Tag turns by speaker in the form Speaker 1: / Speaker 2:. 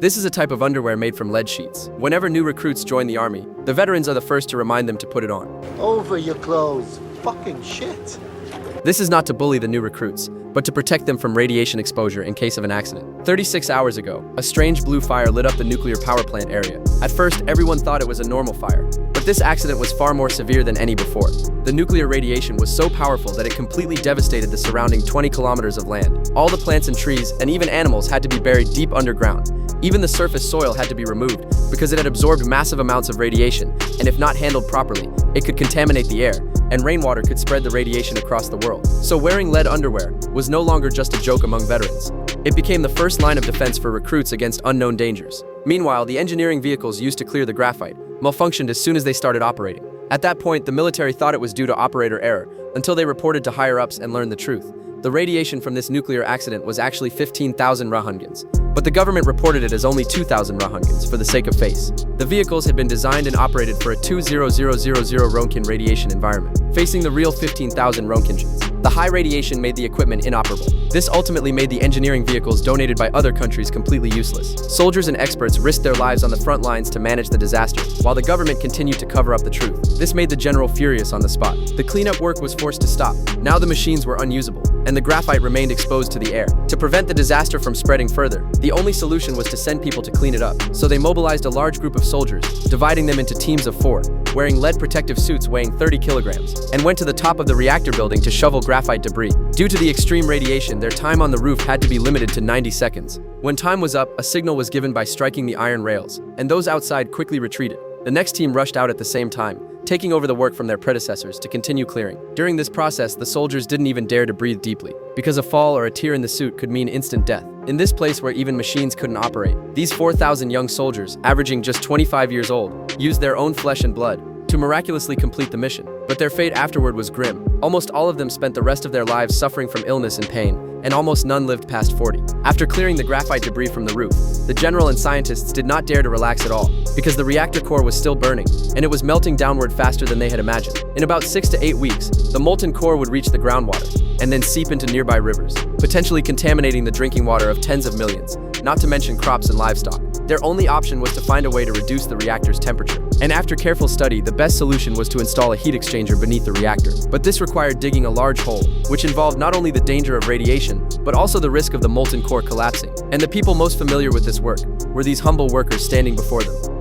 Speaker 1: This is a type of underwear made from lead sheets. Whenever new recruits join the army, the veterans are the first to remind them to put it on.
Speaker 2: Over your clothes. Fucking shit.
Speaker 1: This is not to bully the new recruits, but to protect them from radiation exposure in case of an accident. 36 hours ago, a strange blue fire lit up the nuclear power plant area. At first, everyone thought it was a normal fire, but this accident was far more severe than any before. The nuclear radiation was so powerful that it completely devastated the surrounding 20 kilometers of land. All the plants and trees, and even animals, had to be buried deep underground. Even the surface soil had to be removed because it had absorbed massive amounts of radiation, and if not handled properly, it could contaminate the air, and rainwater could spread the radiation across the world. So wearing lead underwear was no longer just a joke among veterans. It became the first line of defense for recruits against unknown dangers. Meanwhile, the engineering vehicles used to clear the graphite malfunctioned as soon as they started operating. At that point, the military thought it was due to operator error until they reported to higher-ups and learned the truth. The radiation from this nuclear accident was actually 15,000 Rohingans, but the government reported it as only 2,000 Rohingans for the sake of face. The vehicles had been designed and operated for a 20000 Roentgen radiation environment, facing the real 15,000 Roentgens. The high radiation made the equipment inoperable. This ultimately made the engineering vehicles donated by other countries completely useless. Soldiers and experts risked their lives on the front lines to manage the disaster, while the government continued to cover up the truth. This made the general furious on the spot. The cleanup work was forced to stop. Now the machines were unusable, and the graphite remained exposed to the air. To prevent the disaster from spreading further, the only solution was to send people to clean it up. So they mobilized a large group of soldiers, dividing them into teams of 4, wearing lead protective suits weighing 30 kilograms, and went to the top of the reactor building to shovel graphite debris. Due to the extreme radiation, their time on the roof had to be limited to 90 seconds. When time was up, a signal was given by striking the iron rails, and those outside quickly retreated. The next team rushed out at the same time, taking over the work from their predecessors to continue clearing. During this process, the soldiers didn't even dare to breathe deeply, because a fall or a tear in the suit could mean instant death. In this place where even machines couldn't operate, these 4,000 young soldiers, averaging just 25 years old, used their own flesh and blood to miraculously complete the mission. But their fate afterward was grim. Almost all of them spent the rest of their lives suffering from illness and pain, and almost none lived past 40. After clearing the graphite debris from the roof, the general and scientists did not dare to relax at all, because the reactor core was still burning, and it was melting downward faster than they had imagined. In about 6 to 8 weeks, the molten core would reach the groundwater, and then seep into nearby rivers, potentially contaminating the drinking water of tens of millions, not to mention crops and livestock. Their only option was to find a way to reduce the reactor's temperature. And after careful study, the best solution was to install a heat exchanger beneath the reactor. But this required digging a large hole, which involved not only the danger of radiation, but also the risk of the molten core collapsing. And the people most familiar with this work were these humble workers standing before them.